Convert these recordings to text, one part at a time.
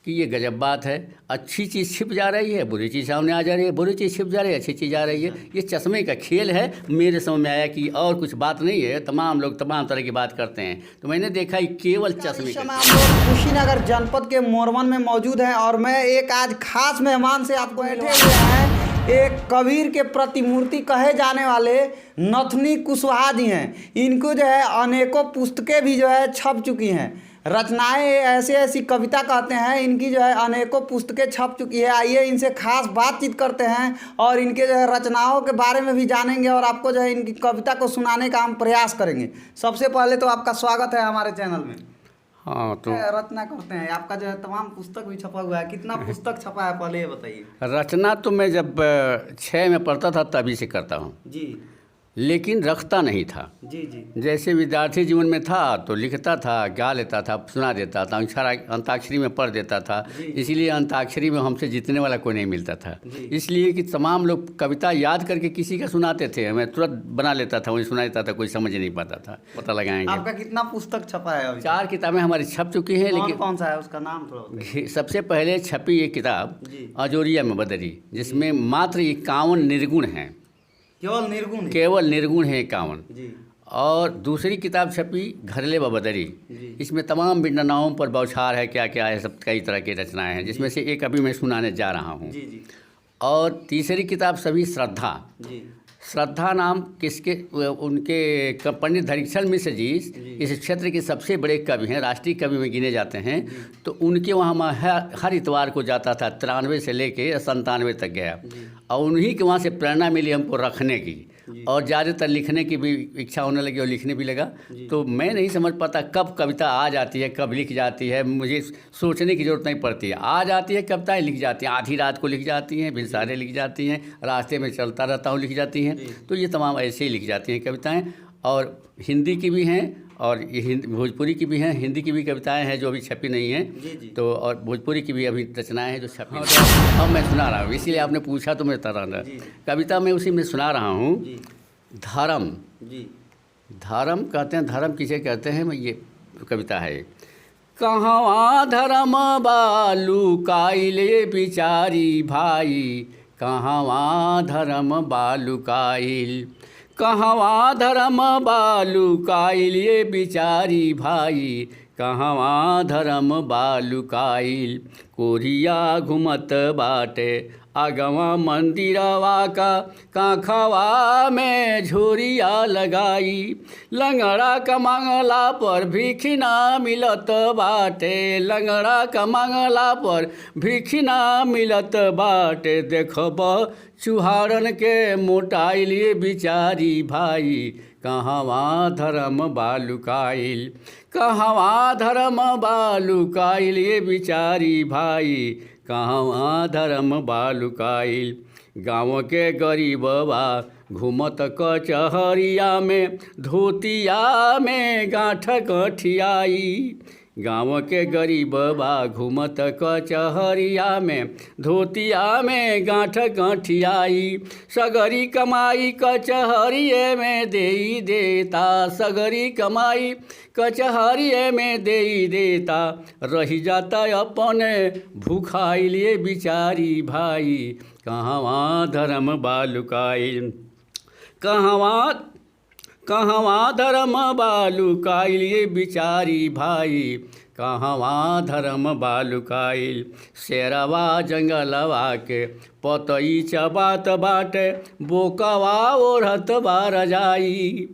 कि ये गजब बात है, अच्छी चीज़ छिप जा रही है, बुरी चीज़ सामने आ जा रही है, बुरी चीज़ छिप जा रही है, अच्छी चीज़ आ रही है। ये चश्मे का खेल है। मेरे समझ में आया कि और कुछ बात नहीं है, तमाम लोग तमाम तरह की बात करते हैं, तो मैंने देखा कि केवल चश्मे का। हम लोग कुशीनगर जनपद के मोरवन में मौजूद हैं और मैं एक आज खास मेहमान से आपको बैठे हुए हैं। एक कबीर के प्रतिमूर्ति कहे जाने वाले नथनी कुशवाहा जी हैं। इनको जो है अनेकों पुस्तकें भी जो है छप चुकी हैं। रचनाएं ऐसी ऐसी कविता कहते हैं, इनकी जो है अनेकों पुस्तकें छप चुकी है। आइए इनसे खास बातचीत करते हैं और इनके जो है रचनाओं के बारे में भी जानेंगे और आपको जो है इनकी कविता को सुनाने का हम प्रयास करेंगे। सबसे पहले तो आपका स्वागत है हमारे चैनल में। हाँ, तो रचना करते हैं, आपका जो है तमाम पुस्तक भी छपा हुआ है। कितना पुस्तक छपा है पहले ये बताइए। रचना तो मैं जब 6 में पढ़ता था तभी से करता हूँ जी लेकिन रखता नहीं था। जी जी जैसे विद्यार्थी जीवन में था तो लिखता था, गा लेता था, सुना देता था, अंताक्षरी में पढ़ देता था। इसलिए अंताक्षरी में हमसे जीतने वाला कोई नहीं मिलता था, इसलिए कि तमाम लोग कविता याद करके किसी का सुनाते थे, मैं तुरंत बना लेता था, वही सुना देता था, कोई समझ नहीं पाता था। पता लगाएंगे। आपका कितना पुस्तक छपा है अभी? 4 किताबें हमारी छप चुकी हैं। लेकिन कौन सा है उसका नाम थोड़ा बताइए। सबसे पहले छपी एक किताब अजोरिया में बदरी, जिसमें मात्र 51 निर्गुण हैं। केवल निर्गुण है 51। जी। और दूसरी किताब छपी घरले बदरी, इसमें तमाम बिंडनाओं पर बौछार है, क्या क्या है, सब कई तरह की रचनाएं हैं, जिसमें से एक अभी मैं सुनाने जा रहा हूँ। जी जी। और तीसरी किताब सभी श्रद्धा। जी। श्रद्धा नाम किसके, उनके पंडित धरीक्षण मिश्र जी इस क्षेत्र के सबसे बड़े कवि हैं, राष्ट्रीय कवि में गिने जाते हैं। तो उनके वहाँ मैं हर इतवार को जाता था, 93 से लेके 97 तक गया, और उन्हीं के वहाँ से प्रेरणा मिली हमको रखने की, और ज़्यादातर लिखने की भी इच्छा होने लगी और लिखने भी लगा। तो मैं नहीं समझ पाता कब कविता आ जाती है, कब लिख जाती है, मुझे सोचने की ज़रूरत नहीं पड़ती है। आ जाती है, कविताएं लिख जाती हैं, आधी रात को लिख जाती हैं, भिनसारे लिख जाती हैं, रास्ते में चलता रहता हूँ लिख जाती हैं। तो ये तमाम ऐसे ही लिख जाती हैं कविताएँ। और हिंदी की भी हैं और ये भोजपुरी की भी हैं, हिंदी की भी कविताएं हैं जो अभी छपी नहीं हैं। तो और भोजपुरी की भी अभी रचनाएं हैं जो छपी। अब मैं सुना रहा हूँ, इसीलिए आपने पूछा तो मैं बता रहा। कविता मैं उसी में सुना रहा हूँ। धर्म। धर्म कहते हैं, धर्म किसे कहते हैं, मैं ये कविता है। कहवा धर्म बालू काइले बिचारी भाई, कहवा धर्म बालू काइल, कहवा धर्म बालू काइल ये बिचारी भाई, कहवा धर्म बालू काइल। कोरिया घुमत बाटे आगवा मंदिरवा का, काखवा में झोरिया लगाई, लंगड़ा का मंगला पर भिखी ना मिलत बाटे, लंगड़ा का मंगला पर भिखी ना मिलत बाटे। देखब चुहारन के मोटाइल ये बिचारी भाई, कहवा धर्म बालू काइल, कहवा धर्म बालू काइल ये बिचारी भाई, कहवा धर्म बालू काइल। गाँव के गरीबवा घूमत कचहरिया में, धोतिया में गाँठ गठियाई, गाँव के गरीबवा घूमत कचहरिया में, धोतिया में गाँठ गठियाई। सगरी कमाई कचहरिये में देई देता, सगरी कमाई कचहरिये में देई देता, रही जाता अपने भूखाइल ये बिचारी भाई, कहवा धर्म बालू काइल, कहवा धर्म बालू काइल ये बिचारी भाई, कहवा धर्म बालू काइल। शेरवा जंगलवा के पतई चबात बाटे, बोकवा ओढ़त बा रजाई,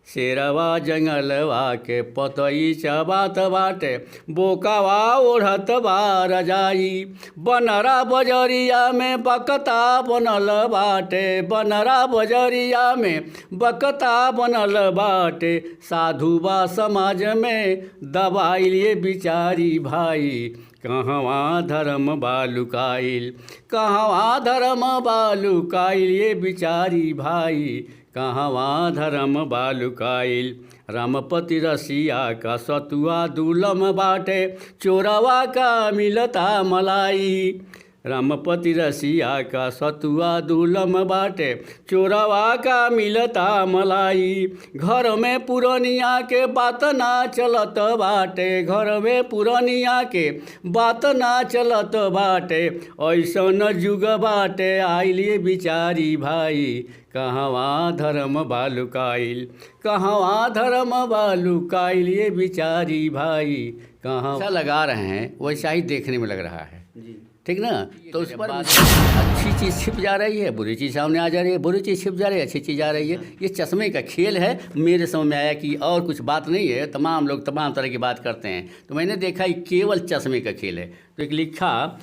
शेरवा जंगलवा के पतई चबात बाटे, बोकवा ओढ़त बा रजाई। बनरा बजरिया में बकता बनल बाटे, बनरा बजरिया में बकता बनल बाटे, साधु बा समाज में दबाइल ये बिचारी भाई, कहवा धर्म बालू काइल, कहवा धर्म बालू काइल ये बिचारी भाई, कहवा धर्म बालू काइल। रामपति रसिया का सतुआ दूलम बाटे, चोरवा का मिलता मलाई, रामपति रसिया का सतुआ दुलम बाटे, चोरवा का मिलता मलाई। घर में पुरनिया के बात ना चलत बाटे, घर में पुरनिया के बात ना चलत बाटे। ऐसन जुग बाटे आइले बिचारी भाई, कहवा धर्म बालुकाइल, कहवा धर्म बालुकाइल ये बिचारी भाई कहाँ। ऐसा लगा रहे हैं वैसा ही देखने में लग रहा है जी। ठीक ना। तो उस पर अच्छी चीज़ छिप जा रही है, बुरी चीज़ सामने आ जा रही है, बुरी चीज़ छिप जा रही है, अच्छी चीज़ आ रही है। ये चश्मे का खेल है। मेरे समझ में आया कि और कुछ बात नहीं है, तमाम लोग तमाम तरह की बात करते हैं, तो मैंने देखा ये केवल चश्मे का खेल है। तो एक लिखा,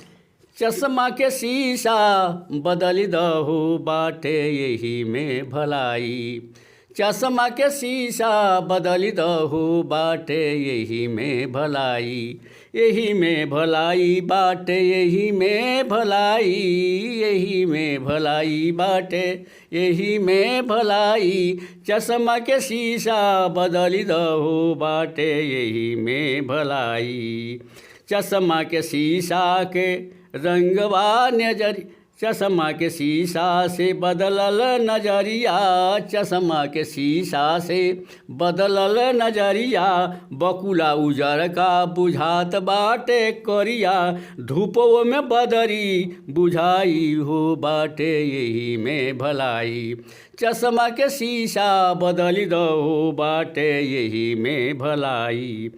चश्मा के शीशा बदल दहो बाटे यही में भलाई। चश्मा के शीशा बदल दहो बाटे यही में भलाई, यही में भलाई बाटे, यही में भलाई, यही में भलाई बाटे, यही में भलाई। चश्मा के शीशा बदल दहो बाटे यही में भलाई। चश्मा के शीशा के रंगवा नजर, चश्मा के शीशा से बदलल नजरिया, चश्मा के शीशा से बदलल नजरिया। बकुला उजर का बुझात बाटे करिया, धूपो में बदरी बुझाई हो बाटे यही में भलाई। चश्मा के शीशा बदल दो बाटे यही में भलाई,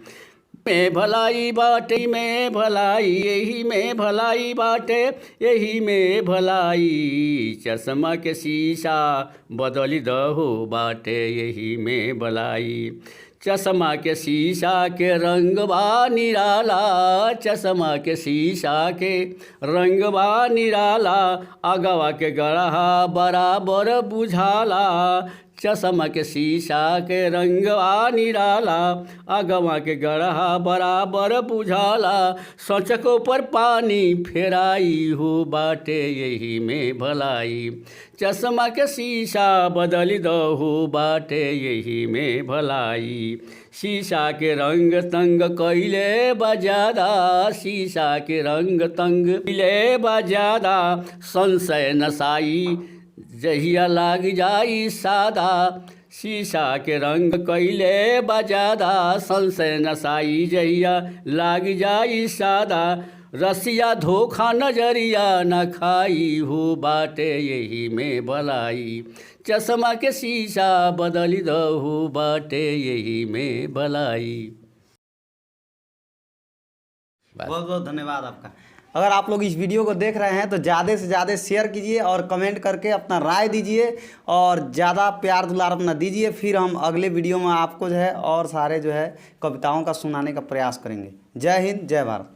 में भलाई बाटे में भलाई, यही में भलाई बाटे यही में भलाई। चश्मा के शीशा बदल दहो बाटे यही में भलाई। चश्मा के शीशा के रंगवा निराला, चश्मा के शीशा के रंगवा निराला। अगवा के गढ़ा बराबर बुझाला, चश्मा के शीशा के रंगवा निराला। अगवा के गढ़ा बराबर बुझाला, सोचको पर पानी फेराई हो बाटे यही में भलाई। चश्मा के शीशा बदल दहो बाटे यही में भलाई। शीशा के रंग तंग कैले बजादा, शीशा के रंग तंग कैले बजादा। संशय नसाई जहिया लाग जाई सादा, शीशा के रंग कैले बजादा। संशय नसाई जहिया लाग जाई सादा। रसिया धोखा नजरिया न खाई हो बाटे यही में भलाई। चश्मा के शीशा बदल दहो बाटे यही में भलाई। बहुत बहुत धन्यवाद आपका। अगर आप लोग इस वीडियो को देख रहे हैं तो ज़्यादा से ज़्यादा शेयर कीजिए और कमेंट करके अपना राय दीजिए और ज़्यादा प्यार दुलार अपना दीजिए। फिर हम अगले वीडियो में आपको जो है और सारे जो है कविताओं का सुनाने का प्रयास करेंगे। जय हिंद, जय भारत।